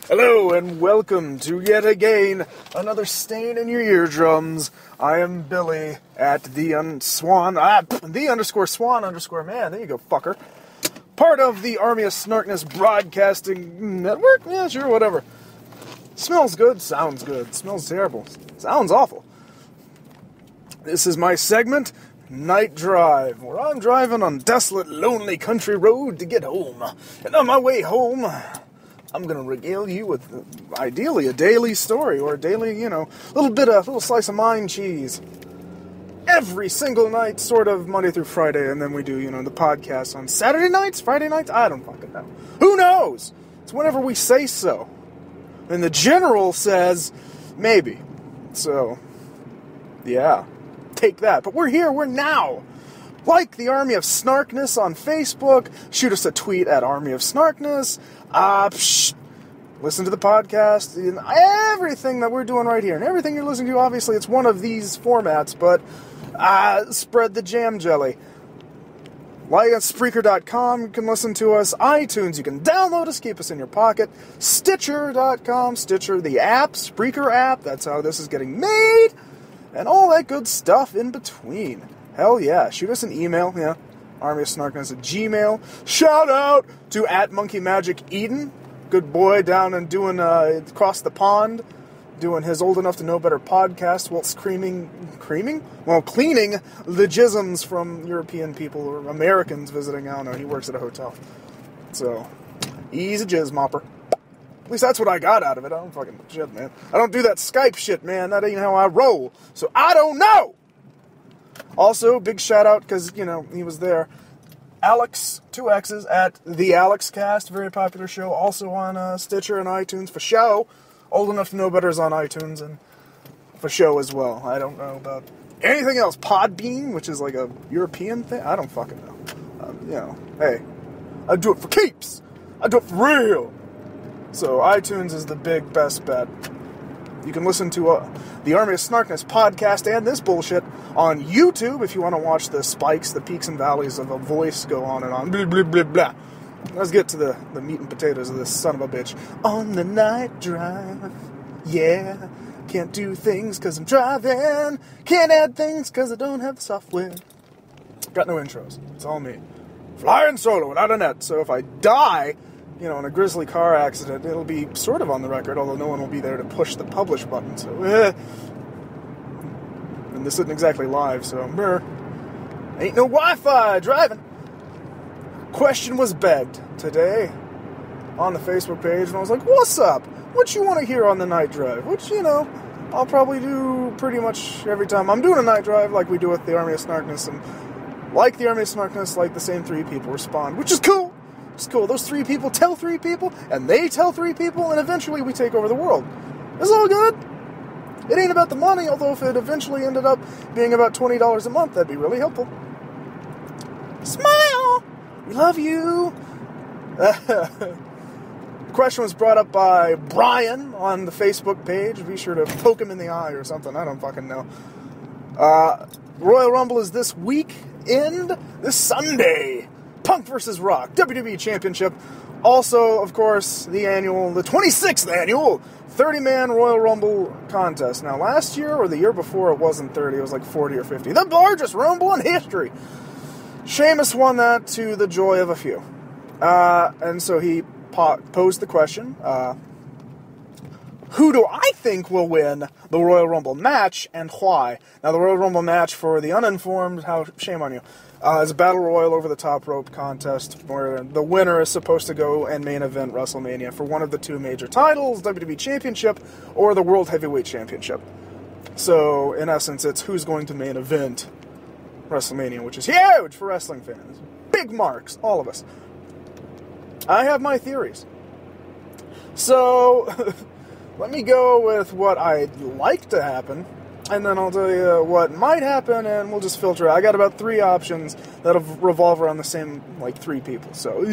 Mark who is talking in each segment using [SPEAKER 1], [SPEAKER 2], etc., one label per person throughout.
[SPEAKER 1] Hello and welcome to yet again another stain in your eardrums. I am Billy at the underscore swan man. There you go, fucker. Part of the Army of Snarkness Broadcasting Network? Yeah, sure, whatever. Smells good, sounds good. Smells terrible, sounds awful. This is my segment, Night Drive, where I'm driving on a desolate, lonely country road to get home. And on my way home, I'm going to regale you with, ideally, a daily story, or a daily, little slice of mind cheese. Every single night, sort of, Monday through Friday, and then we do, the podcast on Saturday nights, Friday nights, I don't fucking know. Who knows? It's whenever we say so. And the general says, maybe. So, yeah, take that. But we're here, we're now. Like the Army of Snarkness on Facebook, shoot us a tweet at Army of Snarkness, listen to the podcast, and everything that we're doing right here, and everything you're listening to, obviously, it's one of these formats, but spread the jam jelly. Like at Spreaker.com, you can listen to us, iTunes, you can download us, keep us in your pocket, Stitcher.com, Stitcher, the app, Spreaker app, that's how this is getting made, and all that good stuff in between. Hell yeah, shoot us an email, Army of Snarkness at Gmail. Shout out to @MonkeyMagicEden, good boy down and doing across the pond, doing his Old Enough to Know Better podcast whilst cleaning the jisms from European people or Americans visiting. I don't know, he works at a hotel. So, he's a jizz mopper. At least that's what I got out of it. I don't fucking shit, man. I don't do that Skype shit, man. That ain't how I roll. So, I don't know! Also, big shout out, because, he was there. Alex, 2 X's, at The Alex Cast, very popular show, also on Stitcher and iTunes for show. Old Enough to Know Better is on iTunes and for show as well. I don't know about anything else. Podbean, which is like a European thing. I don't fucking know. Hey, I do it for keeps. I do it for real. So iTunes is the big best bet. You can listen to the Army of Snarkness podcast and this bullshit on YouTube if you want to watch the spikes, the peaks and valleys of a voice go on and on. Blah, blah, blah, blah. Let's get to the meat and potatoes of this son of a bitch. On the night drive, yeah. Can't do things because I'm driving. Can't add things because I don't have the software. Got no intros. It's all me. Flying solo without a net. So if I die, in a grisly car accident, it'll be sort of on the record, although no one will be there to push the publish button, so, And this isn't exactly live, so, ain't no Wi-Fi driving. Question was begged today on the Facebook page, and I was like, what's up? What you want to hear on the night drive? Which, I'll probably do pretty much every time I'm doing a night drive, like we do with the Army of Snarkness, and like the Army of Snarkness, like the same 3 people respond, which is cool. It's cool. Those 3 people tell 3 people, and they tell 3 people, and eventually we take over the world. It's all good. It ain't about the money, although if it eventually ended up being about $20 a month, that'd be really helpful. Smile! We love you! The question was brought up by Brian on the Facebook page. Be sure to poke him in the eye or something. I don't fucking know. Royal Rumble is this weekend, this Sunday. Punk vs. Rock, WWE Championship. Also, of course, the 26th annual 30-man Royal Rumble contest. Now, last year or the year before, it wasn't 30, it was like 40 or 50. The largest Rumble in history. Sheamus won that to the joy of a few. And so he posed the question, who do I think will win the Royal Rumble match, and why? Now, the Royal Rumble match, for the uninformed, shame on you, is a battle royal over the top rope contest where the winner is supposed to go and main event WrestleMania for one of the 2 major titles, WWE Championship or the World Heavyweight Championship. So, in essence, it's who's going to main event WrestleMania, which is huge for wrestling fans. Big marks, all of us. I have my theories. So, let me go with what I'd like to happen, and then I'll tell you what might happen, and we'll just filter out. I got about 3 options that'll revolve around the same, 3 people, so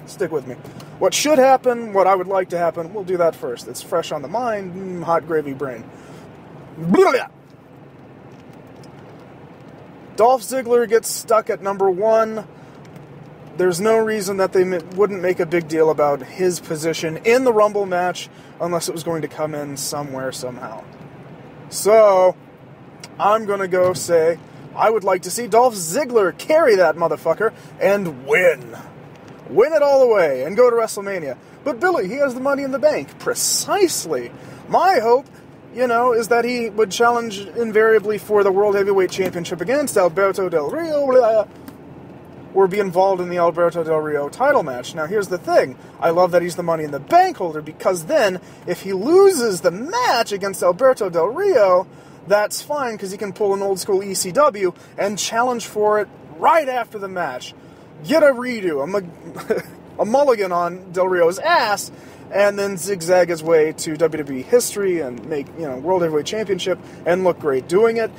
[SPEAKER 1] stick with me. What should happen, what I would like to happen, we'll do that first. It's fresh on the mind, hot gravy brain. Dolph Ziggler gets stuck at number 1 there's no reason that they wouldn't make a big deal about his position in the Rumble match unless it was going to come in somewhere, somehow. So, I'm going to go say, I would like to see Dolph Ziggler carry that motherfucker and win. Win it all the way and go to WrestleMania. But Billy, he has the Money in the Bank. Precisely. My hope, is that he would challenge invariably for the World Heavyweight Championship against Alberto Del Rio, or be involved in the Alberto Del Rio title match. Now, here's the thing. I love that he's the Money in the Bank holder, because then, if he loses the match against Alberto Del Rio, that's fine, because he can pull an old school ECW and challenge for it right after the match. Get a redo, a mulligan on Del Rio's ass, and then zigzag his way to WWE history and make, World Heavyweight Championship and look great doing it.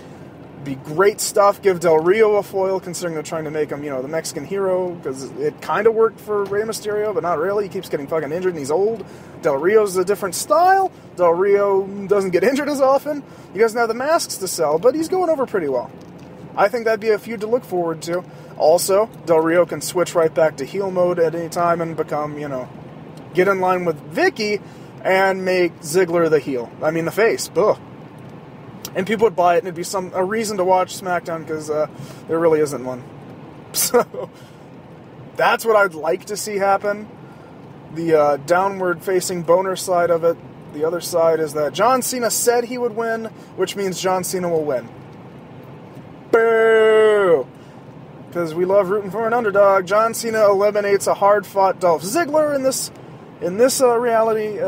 [SPEAKER 1] Be great stuff. Give Del Rio a foil, considering they're trying to make him, the Mexican hero, because it kind of worked for Rey Mysterio, but not really. He keeps getting fucking injured and he's old. Del Rio's a different style. Del Rio doesn't get injured as often. He doesn't have the masks to sell, but he's going over pretty well. I think that'd be a feud to look forward to. Also, Del Rio can switch right back to heel mode at any time and become, get in line with Vicky and make Ziggler the heel. I mean, the face. Ugh. And people would buy it, and it'd be a reason to watch SmackDown, because there really isn't one. So, that's what I'd like to see happen. The downward-facing boner side of it. The other side is that John Cena said he would win, which means John Cena will win. Boo! Because we love rooting for an underdog. John Cena eliminates a hard-fought Dolph Ziggler in this reality.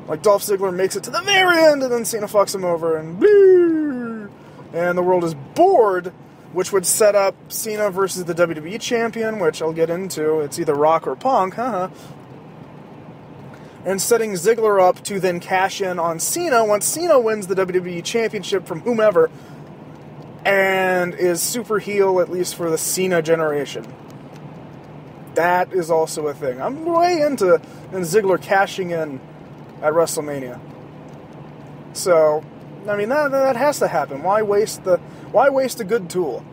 [SPEAKER 1] Like, Dolph Ziggler makes it to the very end, and then Cena fucks him over, and blue, and the world is bored, which would set up Cena versus the WWE Champion, which I'll get into. It's either Rock or Punk, and setting Ziggler up to then cash in on Cena once Cena wins the WWE Championship from whomever, and is super heel, at least for the Cena generation. That is also a thing. I'm way into Ziggler cashing in at WrestleMania. So, I mean, that has to happen. Why waste a good tool?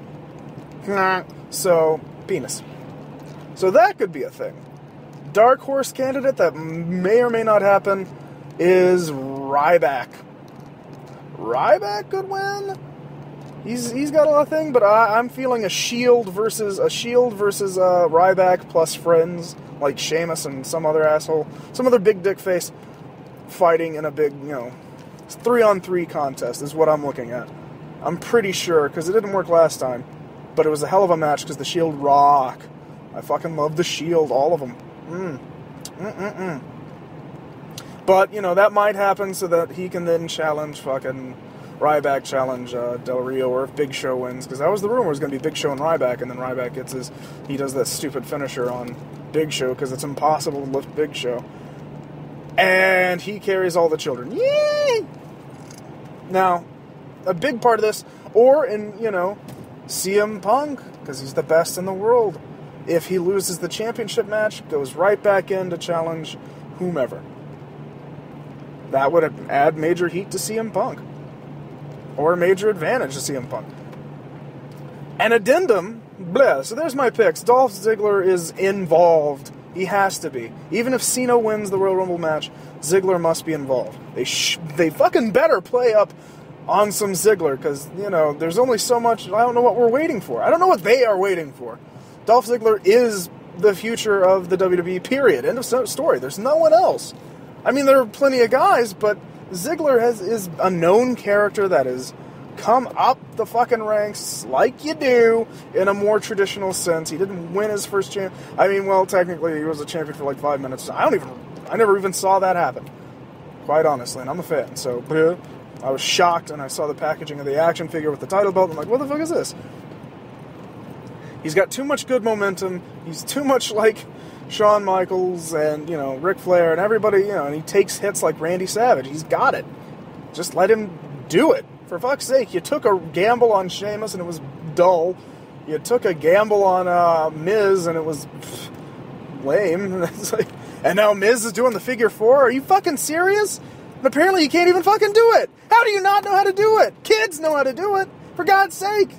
[SPEAKER 1] So, penis. So that could be a thing. Dark horse candidate that may or may not happen is Ryback. Ryback could win. He's got a lot of things, but I'm feeling a Shield versus Ryback plus friends like Sheamus and some other asshole, some other big dick face fighting in a big, 3-on-3 contest is what I'm looking at. I'm pretty sure, because it didn't work last time, but it was a hell of a match because the Shield rock. I fucking love the Shield, all of them. But, that might happen so that he can then challenge fucking Ryback, challenge Del Rio, or if Big Show wins, because that was the rumor, it was going to be Big Show and Ryback, and then Ryback he does that stupid finisher on Big Show, because it's impossible to lift Big Show. And he carries all the children. Yay! Now, a big part of this, or in, CM Punk, because he's the best in the world. If he loses the championship match, goes right back in to challenge whomever. That would add major heat to CM Punk. Or major advantage to CM Punk. An addendum, bleh. So there's my picks. Dolph Ziggler is involved. He has to be. Even if Cena wins the Royal Rumble match, Ziggler must be involved. They fucking better play up on some Ziggler, because, there's only so much. I don't know what we're waiting for. I don't know what they are waiting for. Dolph Ziggler is the future of the WWE, period. End of story. There's no one else. I mean, there are plenty of guys, but Ziggler is a known character that has come up the fucking ranks like you do in a more traditional sense. He didn't win his first champ. I mean, well, technically he was a champion for like 5 minutes. I never even saw that happen, quite honestly, and I'm a fan. So I was shocked, and I saw the packaging of the action figure with the title belt, and I'm like, what the fuck is this? He's got too much good momentum. He's too much like Shawn Michaels and, Ric Flair and everybody, and he takes hits like Randy Savage. He's got it. Just let him do it. For fuck's sake, you took a gamble on Sheamus and it was dull. You took a gamble on Miz and it was lame. And now Miz is doing the figure 4? Are you fucking serious? And apparently you can't even fucking do it. How do you not know how to do it? Kids know how to do it. For God's sake.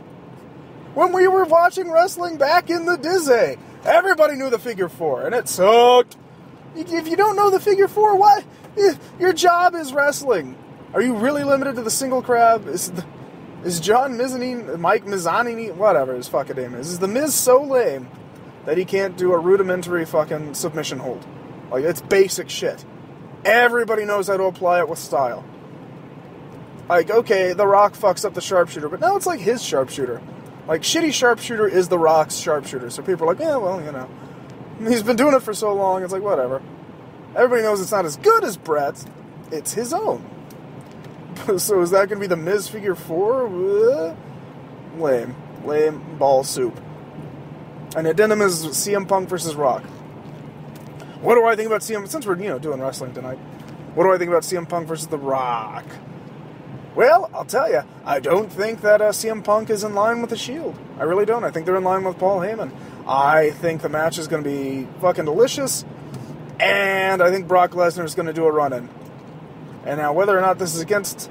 [SPEAKER 1] When we were watching wrestling back in the Dizzy, Everybody knew the figure 4, and it sucked. If you don't know the figure 4, what? Your job is wrestling. Are you really limited to the single crab? Is John Mizzanine, Mike Mizzanini, whatever his fucking name is the Miz so lame that he can't do a rudimentary fucking submission hold? Like, it's basic shit. Everybody knows how to apply it with style. Like, okay, The Rock fucks up the sharpshooter, but now it's like his sharpshooter. Like, shitty sharpshooter is The Rock's sharpshooter. So people are like, yeah, well, you know. He's been doing it for so long, it's like, whatever. Everybody knows it's not as good as Brett's. It's his own. So is that going to be the Miz figure 4? Lame. Lame ball soup. And addendum is CM Punk versus Rock. What do I think about CM... Since we're, doing wrestling tonight. What do I think about CM Punk versus The Rock? Well, I'll tell you. I don't think that CM Punk is in line with The Shield. I really don't. I think they're in line with Paul Heyman. I think the match is going to be fucking delicious. And I think Brock Lesnar is going to do a run-in. And now, whether or not this is against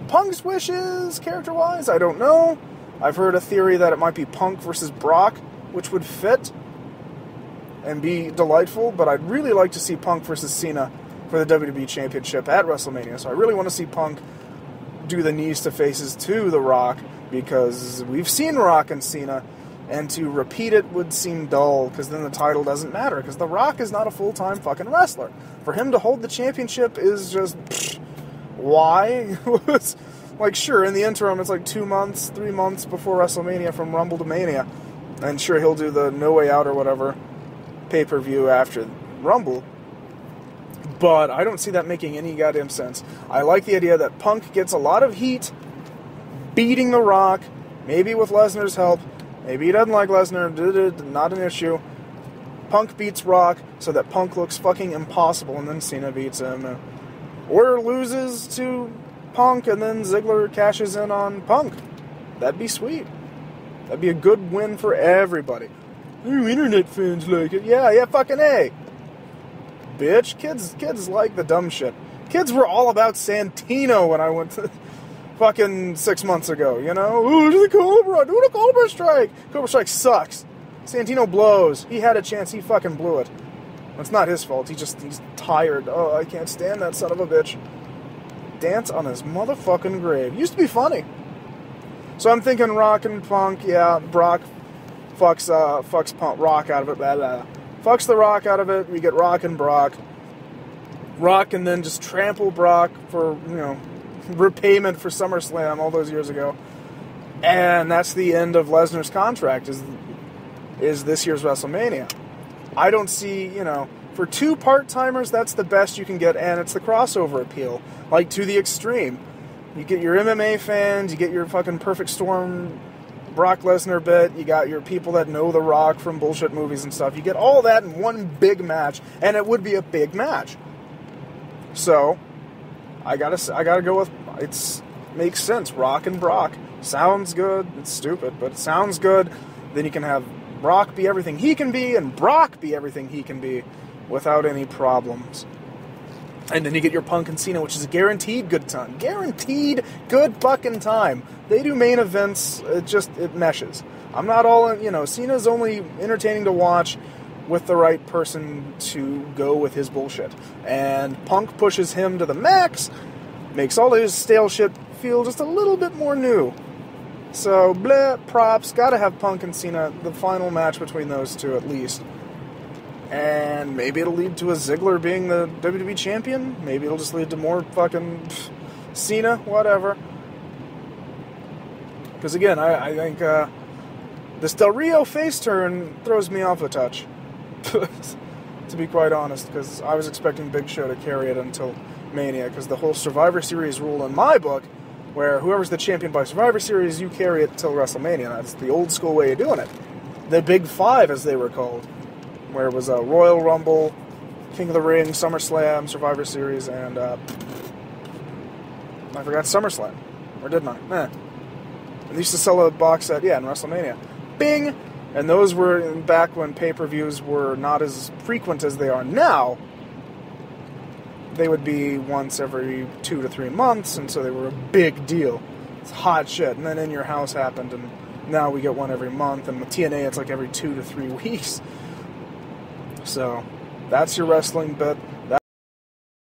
[SPEAKER 1] Punk's wishes, character-wise, I don't know. I've heard a theory that it might be Punk versus Brock, which would fit and be delightful, but I'd really like to see Punk versus Cena for the WWE Championship at WrestleMania. So I really want to see Punk do the knees to faces to The Rock, because we've seen Rock and Cena, and to repeat it would seem dull, because then the title doesn't matter, because The Rock is not a full-time fucking wrestler. For him to hold the championship is just... why? Like, sure, in the interim, it's like 2 months, 3 months before WrestleMania from Rumble to Mania. And sure, he'll do the No Way Out or whatever pay-per-view after Rumble. But I don't see that making any goddamn sense. I like the idea that Punk gets a lot of heat beating The Rock, maybe with Lesnar's help. Maybe he doesn't like Lesnar, not an issue. Punk beats Rock so that Punk looks fucking impossible, and then Cena beats him. Or loses to Punk, and then Ziggler cashes in on Punk. That'd be sweet. That'd be a good win for everybody. Ooh, internet fans like it. Yeah, fucking A. Bitch, kids like the dumb shit. Kids were all about Santino when I went to fucking 6 months ago, Ooh, do the Cobra Strike. Cobra Strike sucks. Santino blows. He had a chance, he fucking blew it. It's not his fault, he's tired. Oh, I can't stand that son of a bitch. Dance on his motherfucking grave. Used to be funny. So I'm thinking Rock and Punk, yeah, Brock fucks Punk, Rock out of it, blah, blah. Fucks the Rock out of it, we get Rock and Brock. Rock can then just trample Brock for, repayment for SummerSlam all those years ago. And that's the end of Lesnar's contract, is this year's WrestleMania. I don't see, for 2 part-timers, that's the best you can get, and it's the crossover appeal, like to the extreme. You get your MMA fans, you get your fucking Perfect Storm Brock Lesnar bit, you got your people that know The Rock from bullshit movies and stuff. You get all that in one big match, and it would be a big match. So, I gotta go with, makes sense, Rock and Brock. Sounds good, it's stupid, but it sounds good. Then you can have Rock be everything he can be, and Brock be everything he can be, without any problems. And then you get your Punk and Cena, which is a guaranteed good time. Guaranteed good fucking time. They do main events, it meshes. I'm not all in, Cena's only entertaining to watch with the right person to go with his bullshit. And Punk pushes him to the max, makes all his stale shit feel just a little bit more new. So, bleh, props, gotta have Punk and Cena, the final match between those two at least. And maybe it'll lead to a Ziggler being the WWE champion. Maybe it'll just lead to more fucking Cena, whatever. Because again, I think this Del Rio face turn throws me off a touch. To be quite honest, because I was expecting Big Show to carry it until Mania, because the whole Survivor Series rule in my book, where whoever's the champion by Survivor Series, you carry it till WrestleMania. That's the old school way of doing it. The Big Five, as they were called, where it was a Royal Rumble, King of the Ring, SummerSlam, Survivor Series, and I forgot SummerSlam. Or didn't I? They used to sell a box set, in WrestleMania. Bing! And those were back when pay-per-views were not as frequent as they are now. They would be once every 2 to 3 months, and so they were a big deal. It's hot shit. And then In Your House happened, and now we get one every month. And with TNA, it's like every 2 to 3 weeks. So, that's your wrestling bit.